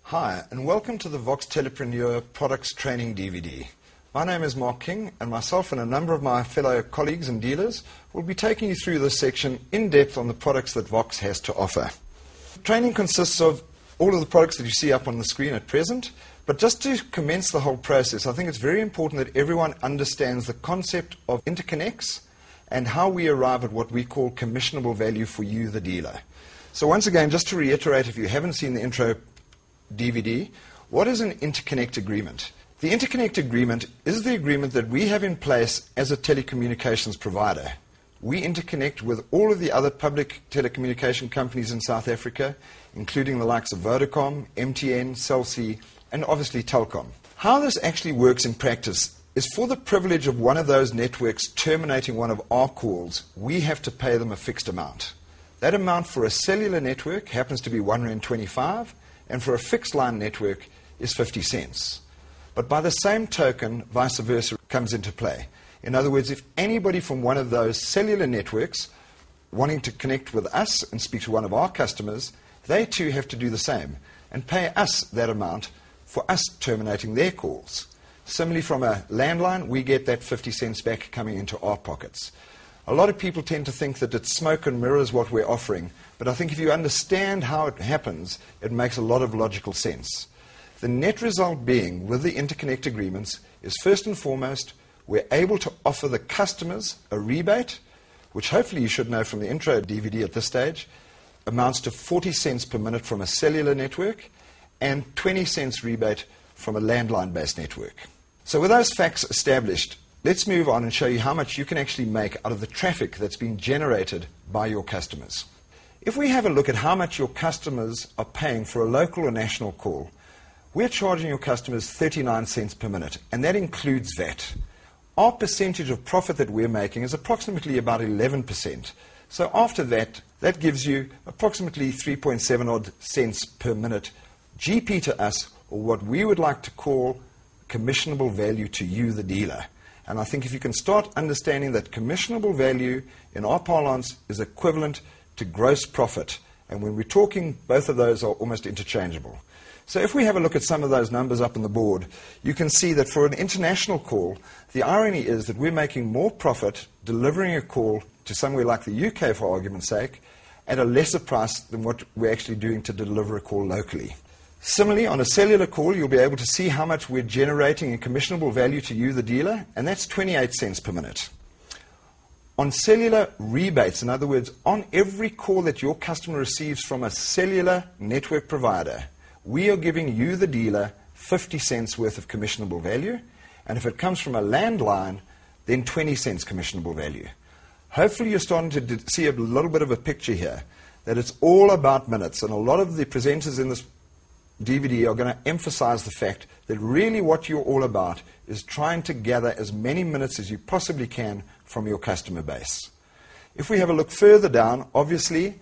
Hi, and welcome to the Vox Telepreneur Products Training DVD. My name is Mark King, and myself and a number of my fellow colleagues and dealers will be taking you through this section in depth on the products that Vox has to offer. Training consists of all of the products that you see up on the screen at present, but just to commence the whole process, I think it's very important that everyone understands the concept of interconnects and how we arrive at what we call commissionable value for you, the dealer. So once again, just to reiterate, if you haven't seen the intro DVD, what is an interconnect agreement? The interconnect agreement is the agreement that we have in place as a telecommunications provider. We interconnect with all of the other public telecommunication companies in South Africa, including the likes of Vodacom, MTN, Cell C, and obviously Telkom. How this actually works in practice is for the privilege of one of those networks terminating one of our calls, we have to pay them a fixed amount. That amount for a cellular network happens to be R1.25, and for a fixed line network is 50 cents. But by the same token, vice versa comes into play. In other words, if anybody from one of those cellular networks wanting to connect with us and speak to one of our customers, they too have to do the same and pay us that amount for us terminating their calls. Similarly, from a landline, we get that 50 cents back coming into our pockets. A lot of people tend to think that it's smoke and mirrors what we're offering, but I think if you understand how it happens, it makes a lot of logical sense. The net result being, with the interconnect agreements, is first and foremost, we're able to offer the customers a rebate, which hopefully you should know from the intro DVD at this stage, amounts to 40 cents per minute from a cellular network and 20 cents rebate from a landline-based network. So with those facts established, let's move on and show you how much you can actually make out of the traffic that's been generated by your customers. If we have a look at how much your customers are paying for a local or national call, we're charging your customers 39 cents per minute, and that includes VAT. Our percentage of profit that we're making is approximately about 11%. So after that, that gives you approximately 3.7 odd cents per minute GP to us, or what we would like to call commissionable value to you, the dealer. And I think if you can start understanding that commissionable value in our parlance is equivalent to gross profit. And when we're talking, both of those are almost interchangeable. So if we have a look at some of those numbers up on the board, you can see that for an international call, the irony is that we're making more profit delivering a call to somewhere like the UK, for argument's sake, at a lesser price than what we're actually doing to deliver a call locally. Similarly, on a cellular call, you'll be able to see how much we're generating in commissionable value to you, the dealer, and that's 28 cents per minute. On cellular rebates, in other words, on every call that your customer receives from a cellular network provider, we are giving you, the dealer, 50 cents worth of commissionable value, and if it comes from a landline, then 20 cents commissionable value. Hopefully you're starting to see a little bit of a picture here, that it's all about minutes, and a lot of the presenters in this DVD are going to emphasize the fact that really what you're all about is trying to gather as many minutes as you possibly can from your customer base. If we have a look further down, obviously,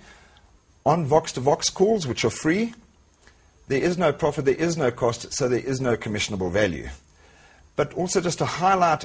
on Vox-to-Vox calls, which are free, there is no profit, there is no cost, so there is no commissionable value. But also just to highlight,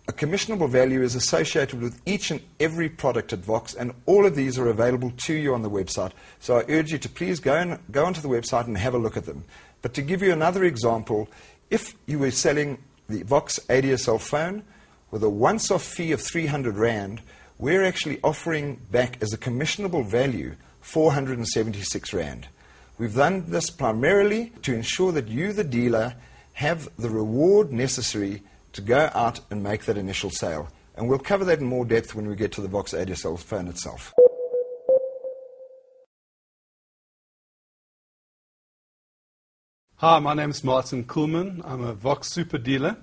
a commissionable value is associated with each and every product at Vox, and all of these are available to you on the website. So I urge you to please go onto the website and have a look at them. But to give you another example, if you were selling the Vox ADSL phone with a once-off fee of 300 Rand, we're actually offering back as a commissionable value 476 Rand. We've done this primarily to ensure that you, the dealer, have the reward necessary to go out and make that initial sale. And we'll cover that in more depth when we get to the Vox ADSL phone itself. Hi, my name is Martin Kuhlman. I'm a Vox super dealer.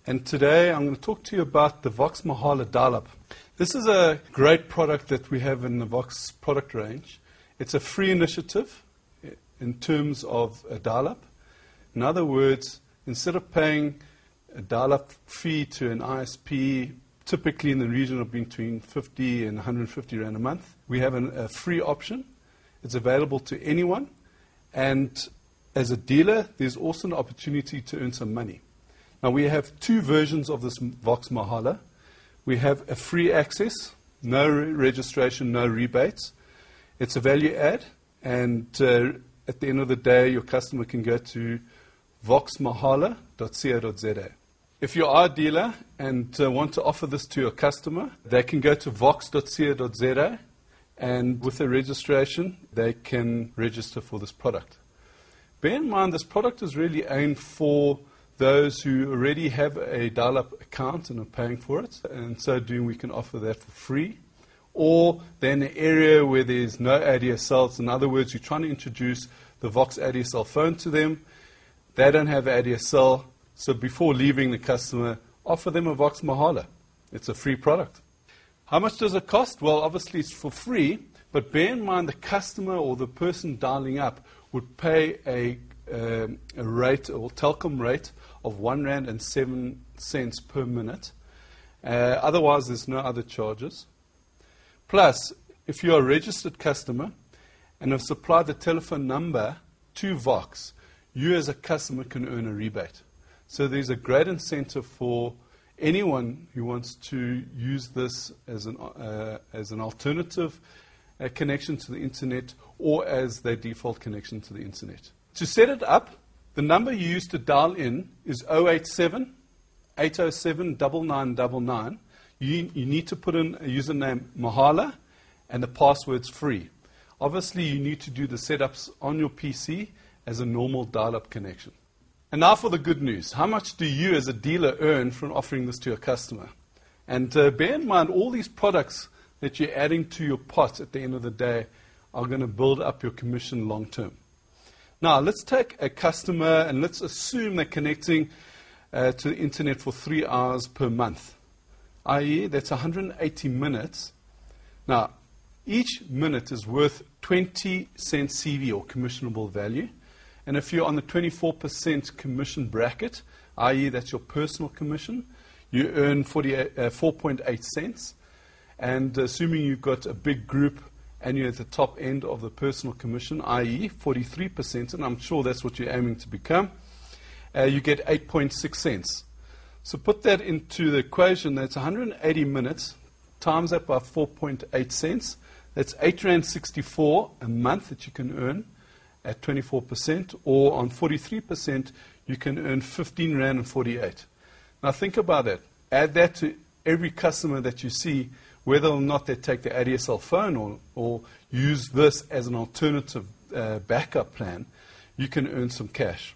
And today I'm going to talk to you about the Vox Mahala dial-up. This is a great product that we have in the Vox product range. It's a free initiative in terms of a dial-up. In other words, instead of paying a dial-up fee to an ISP, typically in the region of between 50 and 150 Rand a month, we have a free option. It's available to anyone. And as a dealer, there's also an opportunity to earn some money. Now, we have two versions of this Vox Mahala. We have a free access, no registration, no rebates. It's a value add, and at the end of the day, your customer can go to voxmahala.co.za. If you are a dealer and want to offer this to your customer, they can go to vox.co.za, and with a registration, they can register for this product. Bear in mind, this product is really aimed for those who already have a dial-up account and are paying for it, and so doing, we can offer that for free. Or they're in an area where there's no ADSLs. In other words, you're trying to introduce the Vox ADSL phone to them. They don't have ADSL, so before leaving the customer, offer them a Vox Mahala. It's a free product. How much does it cost? Well, obviously it's for free, but bear in mind the customer or the person dialing up would pay a rate or telecom rate of R1.07 per minute. Otherwise, there's no other charges. Plus, if you're a registered customer and have supplied the telephone number to Vox, you as a customer can earn a rebate. So there's a great incentive for anyone who wants to use this as an alternative connection to the internet or as their default connection to the internet. To set it up, the number you use to dial in is 087 807 9999. You need to put in a username Mahala and the password's free. Obviously, you need to do the setups on your PC as a normal dial-up connection. And now for the good news. How much do you as a dealer earn from offering this to your customer? And bear in mind, all these products that you're adding to your pot at the end of the day are going to build up your commission long term. Now, let's take a customer and let's assume they're connecting to the internet for 3 hours per month, i.e. that's 180 minutes. Now, each minute is worth 20 cents CV or commissionable value. And if you're on the 24% commission bracket, i.e. that's your personal commission, you earn 4.8 cents. And assuming you've got a big group and you're at the top end of the personal commission, i.e. 43%, and I'm sure that's what you're aiming to become, you get 8.6 cents. So put that into the equation. That's 180 minutes, times that by 4.8 cents. That's R8.64 a month that you can earn at 24%, or on 43%, you can earn R15.48. Now think about that. Add that to every customer that you see, whether or not they take the ADSL phone or use this as an alternative backup plan, you can earn some cash.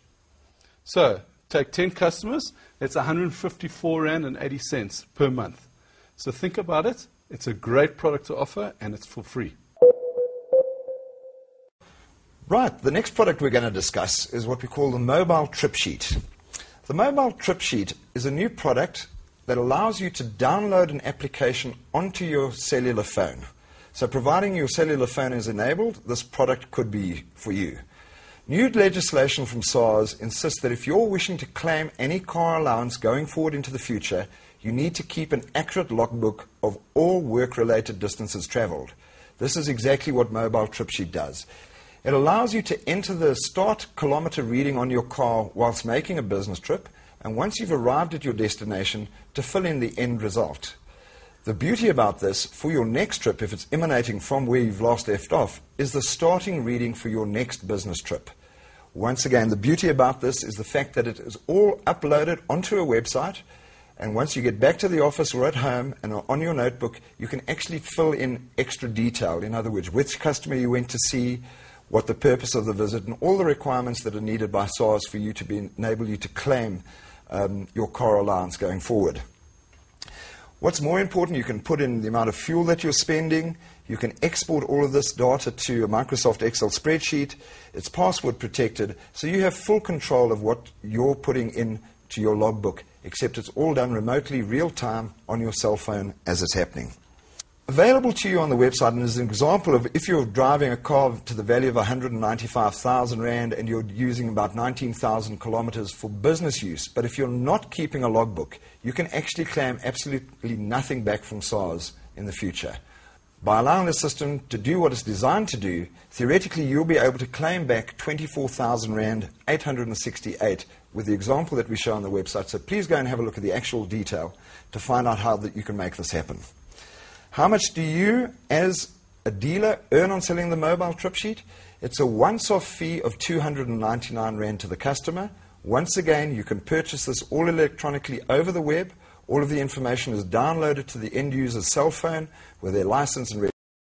So take 10 customers, that's R154.80 per month. So think about it. It's a great product to offer, and it's for free. Right, the next product we're going to discuss is what we call the mobile trip sheet. The mobile trip sheet is a new product that allows you to download an application onto your cellular phone. So providing your cellular phone is enabled, this product could be for you. New legislation from SARS insists that if you're wishing to claim any car allowance going forward into the future, you need to keep an accurate logbook of all work-related distances traveled. This is exactly what Mobile Trip Sheet does. It allows you to enter the start kilometer reading on your car whilst making a business trip, and once you've arrived at your destination, to fill in the end result. The beauty about this, for your next trip, if it's emanating from where you've last left off, is the starting reading for your next business trip. Once again, the beauty about this is the fact that it is all uploaded onto a website, and once you get back to the office or at home and on your notebook, you can actually fill in extra detail. In other words, which customer you went to see, what the purpose of the visit, and all the requirements that are needed by SARS for you to enable you to claim your car allowance going forward. What's more important, you can put in the amount of fuel that you're spending. You can export all of this data to a Microsoft Excel spreadsheet. It's password protected, so you have full control of what you're putting in to your logbook, except it's all done remotely, real time, on your cell phone as it's happening. Available to you on the website, and as an example of if you're driving a car to the value of 195,000 Rand and you're using about 19,000 kilometers for business use, but if you're not keeping a logbook, you can actually claim absolutely nothing back from SARS in the future. By allowing the system to do what it's designed to do, theoretically you'll be able to claim back 24,000 Rand, 868, with the example that we show on the website. So please go and have a look at the actual detail to find out how that you can make this happen. How much do you, as a dealer earn on selling the mobile trip sheet? It's a once-off fee of 299 Rand to the customer. Once again, you can purchase this all electronically over the web. All of the information is downloaded to the end user's cell phone with their license and